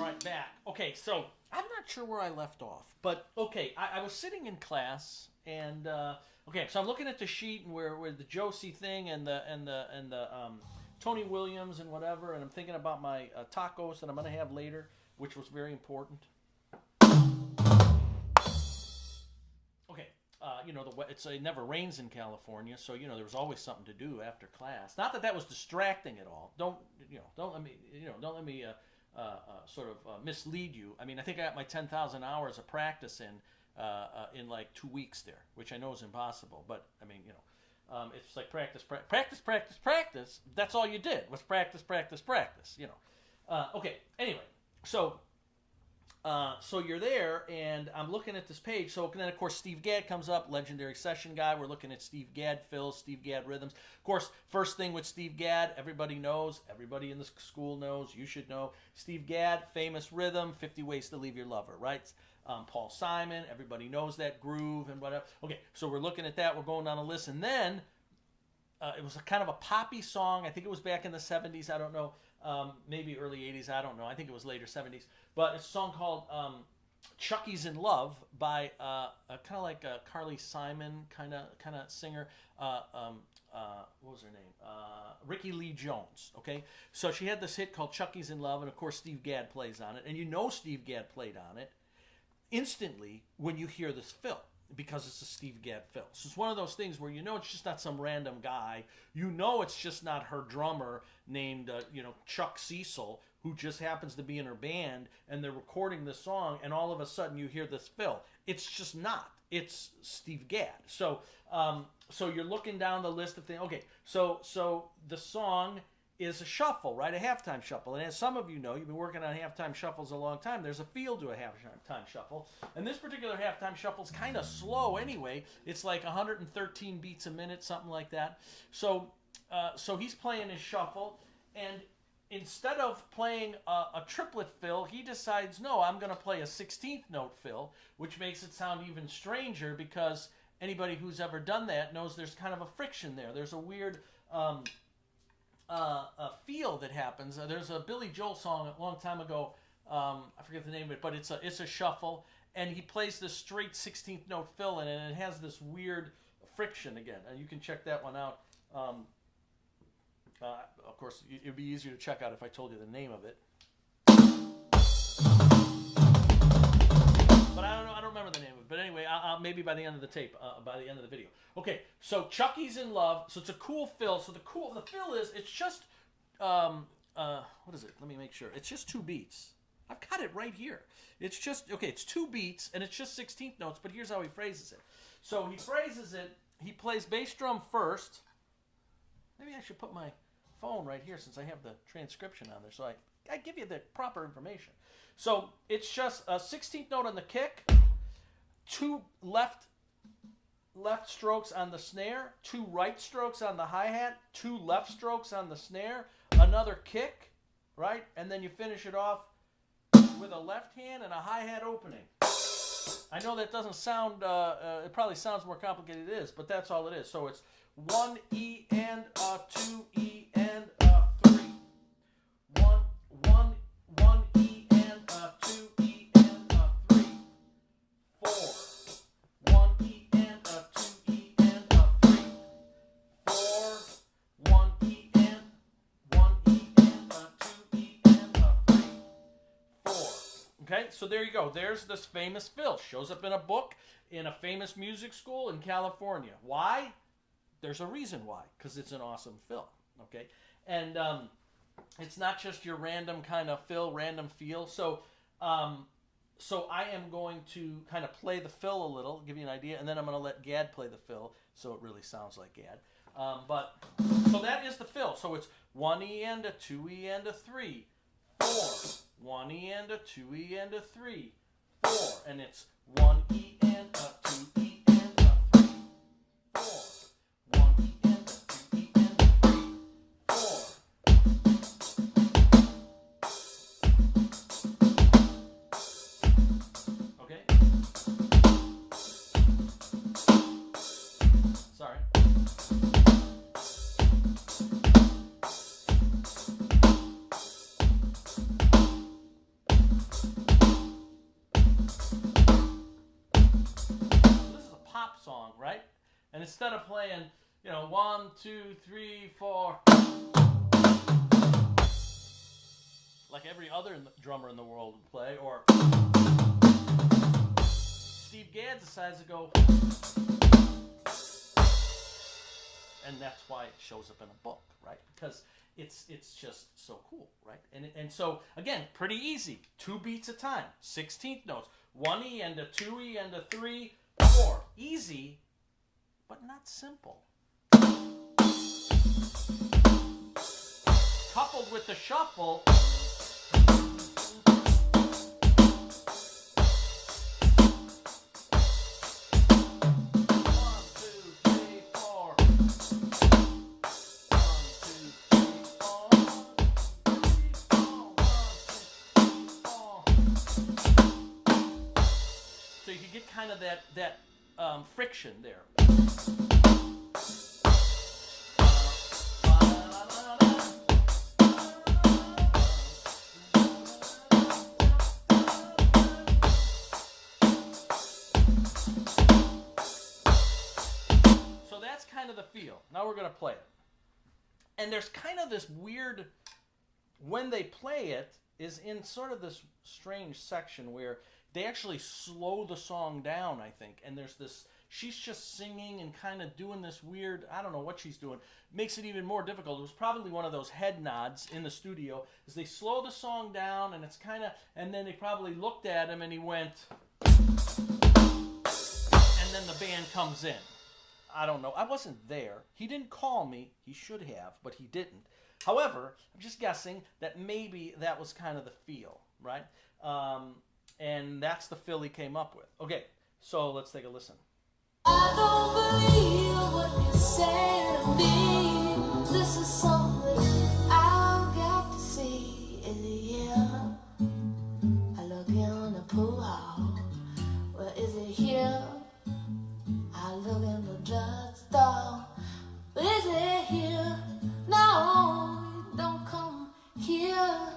right, back. Okay, so I'm not sure where I left off, but okay, I was sitting in class, and okay, so I'm looking at the sheet and where the Josie thing and the Tony Williams and whatever, and I'm thinking about my tacos that I'm gonna have later, which was very important. Okay, it never rains in California, so there was always something to do after class. Not that that was distracting at all. Don't let me sort of mislead you. I mean, I think I got my 10,000 hours of practice in like 2 weeks there, which I know is impossible. But I mean, it's like practice. That's all you did was practice. Okay. Anyway, so you're there, and I'm looking at this page. So then, of course, Steve Gadd comes up, legendary session guy. We're looking at Steve Gadd fills, Steve Gadd rhythms. Of course, first thing with Steve Gadd, everybody knows, everybody in the school knows, you should know. Steve Gadd, famous rhythm, 50 Ways to Leave Your Lover, right? Paul Simon, everybody knows that groove and whatever. Okay, so we're looking at that. We're going down a list. And then it was a kind of a poppy song. I think it was back in the 70s. I don't know. Maybe early 80s. I don't know. I think it was later 70s. But it's a song called Chucky's in Love by kind of like a Carly Simon kind of singer. What was her name? Rickie Lee Jones. Okay, so she had this hit called Chucky's in Love, and of course Steve Gadd plays on it, and Steve Gadd played on it instantly when you hear this fill, because it's a Steve Gadd fill. So it's one of those things where it's just not some random guy. It's just not her drummer named Chuck Cecil, who just happens to be in her band, and they're recording this song, and all of a sudden you hear this fill. It's just not. It's Steve Gadd. So you're looking down the list of things. Okay, so the song is a shuffle, right? A halftime shuffle. And as some of you know, you've been working on halftime shuffles a long time. There's a feel to a halftime shuffle. And this particular halftime shuffle is kind of slow anyway. It's like 113 beats a minute, something like that. So he's playing his shuffle, and instead of playing a triplet fill, he decides, no, I'm going to play a 16th note fill, which makes it sound even stranger, because anybody who's ever done that knows there's kind of a friction there. There's a weird a feel that happens. There's a Billy Joel song a long time ago. I forget the name of it, but it's a shuffle, and he plays this straight 16th note fill in it, and it has this weird friction again. And you can check that one out. Of course, it would be easier to check out if I told you the name of it. But I don't remember the name of it. But anyway, I'll maybe by the end of the tape, by the end of the video. Okay, so Chucky's in Love. So it's a cool fill. So the fill is, it's just, what is it? Let me make sure. It's just 2 beats. I've got it right here. It's just, okay, it's 2 beats, and it's just 16th notes, but here's how he phrases it. So he phrases it, he plays bass drum first. Maybe I should put my phone right here, since I have the transcription on there, so I give you the proper information. So it's just a 16th note on the kick, 2 left strokes on the snare, 2 right strokes on the hi-hat, 2 left strokes on the snare, another kick, right? And then you finish it off with a left hand and a hi-hat opening. I know that doesn't sound, it probably sounds more complicated than it is, but that's all it is. So it's 1 E and a 2 E and a 3. 1 E and a 2 E and a 3. 4. 1 E and a 2 E and a 3. 4. 1 E and a 2 E and a 3. 4. Okay, so there you go. There's this famous fill. Shows up in a book in a famous music school in California. Why? There's a reason why, because it's an awesome fill, okay? And it's not just your random kind of fill, random feel. So I am going to kind of play the fill a little, give you an idea, and then I'm going to let Gadd play the fill, so it really sounds like Gadd. So that is the fill. So it's 1 E and a 2 E and a 3, 4. 1 E and a 2 E and a 3, 4. And it's 1 E and a 2 E and a 3, 4. 1 E and a 2 E and a 3, 4. Okay. Sorry. instead of playing, 1, 2, 3, 4, like every other drummer in the world would play, or Steve Gadd decides to go, and that's why it shows up in a book, right? Because it's just so cool, right? And so again, pretty easy. 2 beats a time, 16th notes, 1 E and a 2 E and a 3, 4. Easy, but not simple. Coupled with the shuffle. So you can get kind of that friction there. So that's kind of the feel. Now we're going to play it. And there's kind of this weird, when they play it, is in sort of this strange section where they actually slow the song down, I think. And there's this, she's just singing and kind of doing this weird, I don't know what she's doing. Makes it even more difficult. It was probably one of those head nods in the studio, as they slow the song down, and it's kind of, and then they probably looked at him and he went, and then the band comes in. I don't know. I wasn't there. He didn't call me. He should have, but he didn't. However, I'm just guessing that maybe that was kind of the feel, right? And that's the fill he came up with. Okay, so let's take a listen. I don't believe what you say to me. This is something I've got to see. Is it here? I look in the pool hall. Well, is it here? I look in the drugstore. Is it here? No, don't come here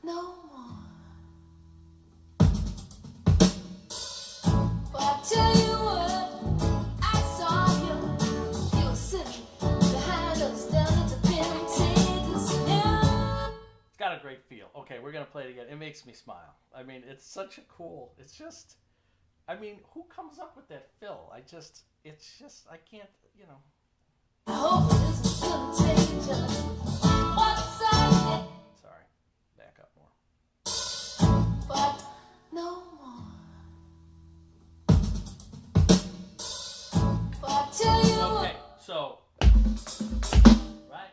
no more. But I tell you what, I saw you. You were sitting behind us down at the Pentateuch. It's got a great feel. Okay, we're going to play it again. It makes me smile. I mean, it's such a cool, it's just, I mean, who comes up with that fill? I can't, I hope it isn't contagious. What's that? Sorry, back up more. But no more. But I tell you Okay, so, right?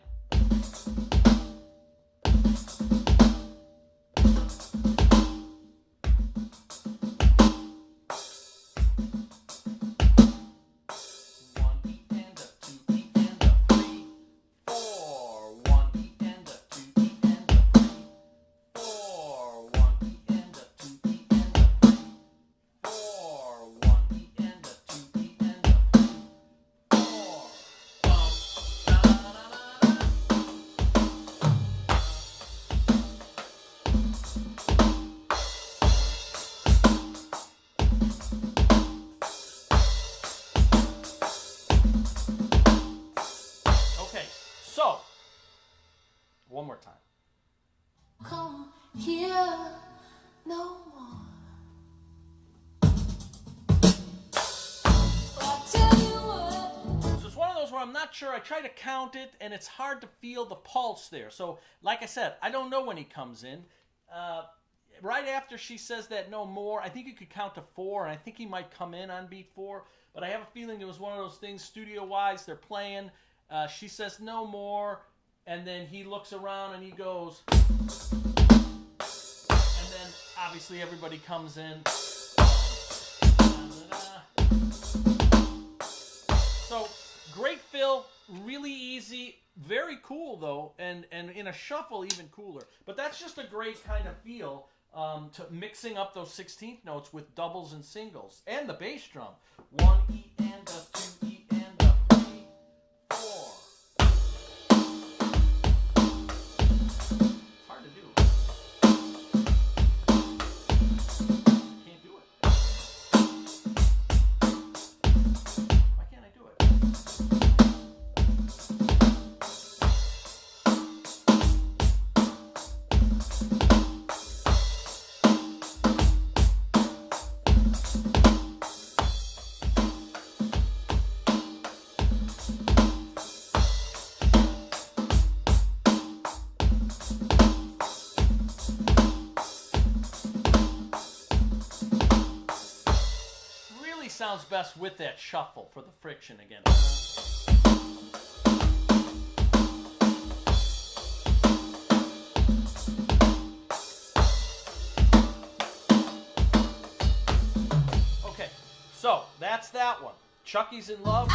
So, one more time. come here no more. But I tell you what. So it's one of those where I'm not sure. I try to count it, and it's hard to feel the pulse there. So, like I said, I don't know when he comes in. Right after she says that no more, I think you could count to 4, and I think he might come in on beat 4. But I have a feeling it was one of those things, studio-wise, they're playing. She says no more, and then he looks around and he goes, and then obviously everybody comes in. So great fill, really easy, very cool though, and in a shuffle even cooler. But that's just a great kind of feel to mixing up those 16th notes with doubles and singles, and the bass drum. 1 E and a 2 E and a 3, 4. It's hard to do. Can't do it. Why can't I do it? sounds best with that shuffle for the friction again. Okay, so that's that one. Chucky's in Love.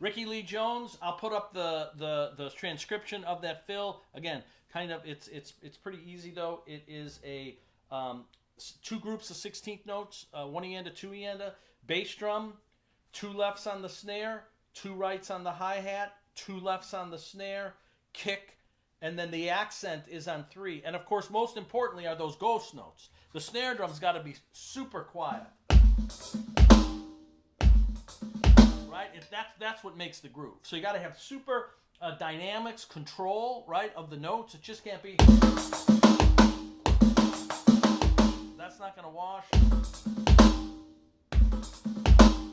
Rickie Lee Jones. I'll put up the transcription of that fill. Again, kind of it's pretty easy though. It is a two groups of 16th notes, one eanda, two eanda, bass drum, two lefts on the snare, two rights on the hi-hat, two lefts on the snare, kick, and then the accent is on 3. And of course, most importantly are those ghost notes. The snare drum's got to be super quiet. Right? That's what makes the groove. So you got to have super dynamics, control, right, of the notes. It just can't be. That's not going to wash.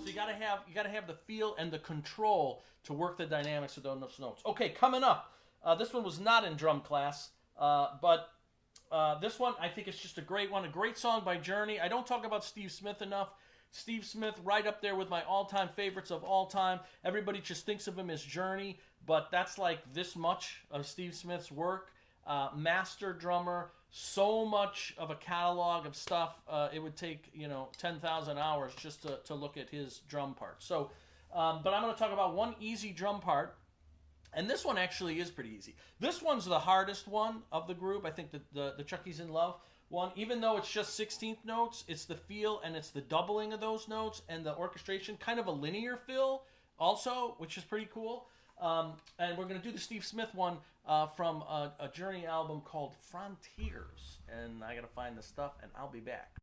So you got to have the feel and the control to work the dynamics of those notes. Okay, coming up. This one was not in drum class, but this one I think is just a great one. A great song by Journey. I don't talk about Steve Smith enough. Steve Smith, right up there with my all-time favorites of all time. Everybody just thinks of him as Journey, but that's like this much of Steve Smith's work. Master drummer, so much of a catalog of stuff. It would take 10,000 hours just to look at his drum part. So, but I'm going to talk about one easy drum part, and this one actually is pretty easy. This one's the hardest one of the group. I think the Chucky's in Love one, even though it's just 16th notes, it's the feel and it's the doubling of those notes and the orchestration, kind of a linear fill also, which is pretty cool. And we're going to do the Steve Smith one from a Journey album called Frontiers. And I got to find the stuff, and I'll be back.